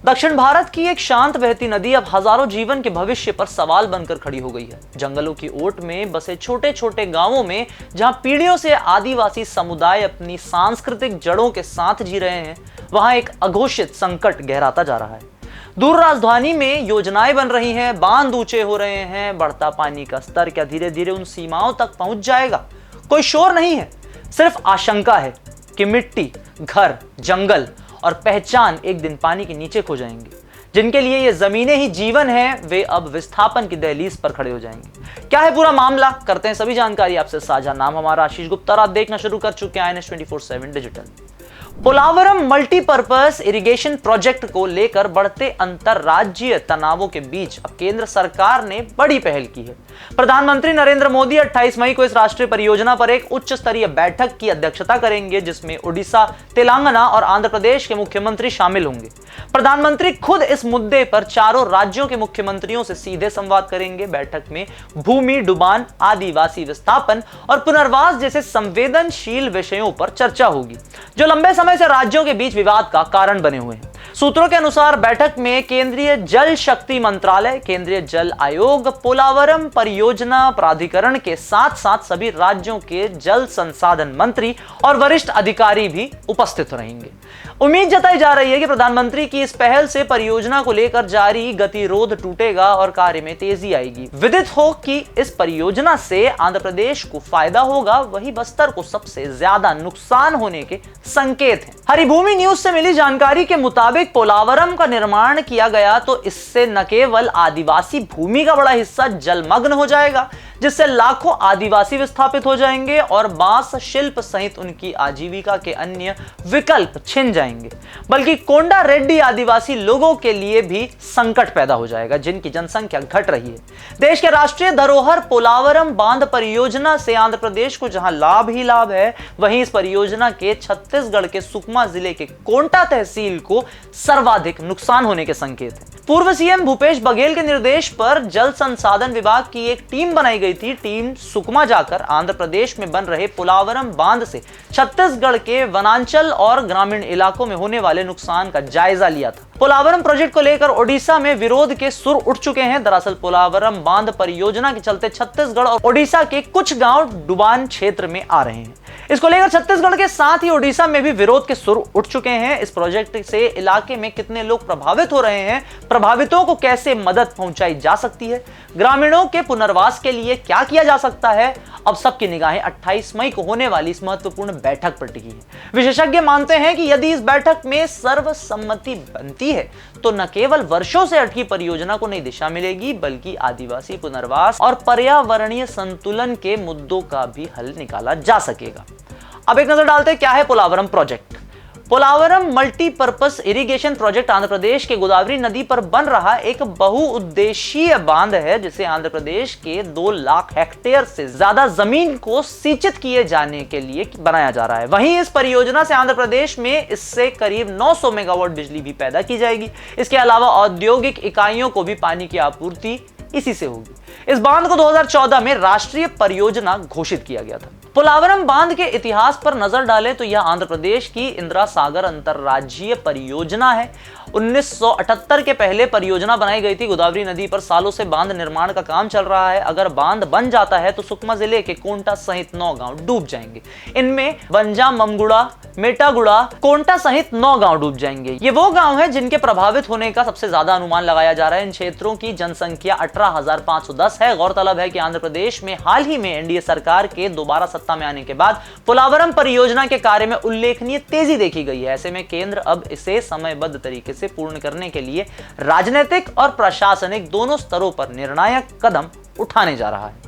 दक्षिण भारत की एक शांत बहती नदी अब हजारों जीवन के भविष्य पर सवाल बनकर खड़ी हो गई है। जंगलों की ओट में बसे छोटे छोटे गांवों में जहां पीढ़ियों से आदिवासी समुदाय अपनी सांस्कृतिक जड़ों के साथ जी रहे हैं, वहां एक अघोषित संकट गहराता जा रहा है। दूर राजधानी में योजनाएं बन रही हैं, बांध ऊंचे हो रहे हैं, बढ़ता पानी का स्तर क्या धीरे धीरे उन सीमाओं तक पहुंच जाएगा? कोई शोर नहीं है, सिर्फ आशंका है कि मिट्टी, घर, जंगल और पहचान एक दिन पानी के नीचे खो जाएंगे। जिनके लिए ये जमीनें ही जीवन है, वे अब विस्थापन की दहलीज पर खड़े हो जाएंगे। क्या है पूरा मामला, करते हैं सभी जानकारी आपसे साझा। नाम हमारा आशीष गुप्ता और आप देखना शुरू कर चुके हैं INS 24/7 digital. Polavaram multipurpose irrigation project को लेकर बढ़ते अंतरराज्यीय तनावों के बीच अब केंद्र सरकार ने बड़ी पहल की है। प्रधानमंत्री नरेंद्र मोदी 28 मई को इस राष्ट्रीय परियोजना पर एक उच्च स्तरीय बैठक की अध्यक्षता करेंगे, जिसमें ओडिशा, तेलंगाना और आंध्र प्रदेश के मुख्यमंत्री शामिल होंगे। प्रधानमंत्री खुद इस मुद्दे पर चारों राज्यों के मुख्यमंत्रियों से सीधे संवाद करेंगे। बैठक में भूमि डुबान, आदिवासी विस्थापन और पुनर्वास जैसे संवेदनशील विषयों पर चर्चा होगी, जो लंबे समय से राज्यों के बीच विवाद का कारण बने हुए हैं। सूत्रों के अनुसार बैठक में केंद्रीय जल शक्ति मंत्रालय, केंद्रीय जल आयोग, पोलावरम परियोजना प्राधिकरण के साथ साथ सभी राज्यों के जल संसाधन मंत्री और वरिष्ठ अधिकारी भी उपस्थित रहेंगे। उम्मीद जताई जा रही है कि प्रधानमंत्री की इस पहल से परियोजना को लेकर जारी गतिरोध टूटेगा और कार्य में तेजी आएगी। विदित हो कि इस परियोजना से आंध्र प्रदेश को फायदा होगा, वही बस्तर को सबसे ज्यादा नुकसान होने के संकेत हैं। हरिभूमि न्यूज से मिली जानकारी के मुताबिक पोलावरम का निर्माण किया गया तो इससे न केवल आदिवासी भूमि का बड़ा हिस्सा जलमग्न हो जाएगा, जिससे लाखों आदिवासी विस्थापित हो जाएंगे और बांस शिल्प सहित उनकी आजीविका के अन्य विकल्प छिन जाएंगे, बल्कि कोंडा रेड्डी आदिवासी लोगों के लिए भी संकट पैदा हो जाएगा, जिनकी जनसंख्या घट रही है। देश के राष्ट्रीय धरोहर पोलावरम बांध परियोजना से आंध्र प्रदेश को जहां लाभ ही लाभ है, वहीं इस परियोजना के छत्तीसगढ़ के सुकमा जिले के कोंटा तहसील को सर्वाधिक नुकसान होने के संकेत हैं। पूर्व सीएम भूपेश बघेल के निर्देश पर जल संसाधन विभाग की एक टीम बनाई गई थी। टीम सुकमा जाकर आंध्र प्रदेश में बन रहे पोलावरम बांध से छत्तीसगढ़ के वनांचल और ग्रामीण इलाकों में होने वाले नुकसान का जायजा लिया था। पोलावरम प्रोजेक्ट को लेकर ओडिशा में विरोध के सुर उठ चुके हैं। दरअसल पोलावरम बांध परियोजना के चलते छत्तीसगढ़ और ओडिशा के कुछ गांव डुबान क्षेत्र में आ रहे हैं। इसको लेकर छत्तीसगढ़ के साथ ही ओडिशा में भी विरोध के सुर उठ चुके हैं। इस प्रोजेक्ट से इलाके में कितने लोग प्रभावित हो रहे हैं, प्रभावितों को कैसे मदद पहुंचाई जा सकती है, ग्रामीणों के पुनर्वास के लिए क्या किया जा सकता है, अब सबकी निगाहें 28 मई को होने वाली इस महत्वपूर्ण बैठक पर टिकी है। विशेषज्ञ मानते हैं कि यदि इस बैठक में सर्वसम्मति बनती है तो न केवल वर्षों से अटकी परियोजना को नई दिशा मिलेगी, बल्कि आदिवासी पुनर्वास और पर्यावरणीय संतुलन के मुद्दों का भी हल निकाला जा सकेगा। अब एक नजर डालते हैं क्या है Polavaram project. Polavaram multipurpose irrigation project Andhra Pradesh के गोदावरी नदी पर बन रहा एक बहुउद्देशीय बांध है, जिसे आंध्र प्रदेश के 2 लाख हेक्टेयर से ज्यादा जमीन को सिंचित किए जाने के लिए बनाया जा रहा है। वहीं इस परियोजना से आंध्र प्रदेश में इससे करीब 900 मेगावाट बिजली भी पैदा की जाएगी। इसके अलावा औद्योगिक इकाइयों को भी पानी की आपूर्ति इसी से होगी। इस बांध को 2014 में राष्ट्रीय परियोजना घोषित किया गया था। पोलावरम बांध के इतिहास पर नजर डालें तो यह आंध्र प्रदेश की इंदिरा सागर अंतरराज्यीय परियोजना है। 1978 के पहले परियोजना बनाई गई थी। गोदावरी नदी पर सालों से बांध निर्माण का काम चल रहा है। अगर बांध बन जाता है तो सुकमा जिले के कोंटा सहित 9 गांव डूब जाएंगे। इनमें बंजा, ममगुड़ा, मेटागुड़ा, कोंटा सहित 9 गांव डूब जाएंगे। ये वो गांव हैं जिनके प्रभावित होने का सबसे ज्यादा अनुमान लगाया जा रहा है। इन क्षेत्रों की जनसंख्या 18,510 है। गौरतलब है कि आंध्र प्रदेश में हाल ही में एनडीए सरकार के दोबारा सत्ता में आने के बाद पोलावरम परियोजना के कार्य में उल्लेखनीय तेजी देखी गई है। ऐसे में केंद्र अब इसे समयबद्ध तरीके से पूर्ण करने के लिए राजनीतिक और प्रशासनिक दोनों स्तरों पर निर्णायक कदम उठाने जा रहा है।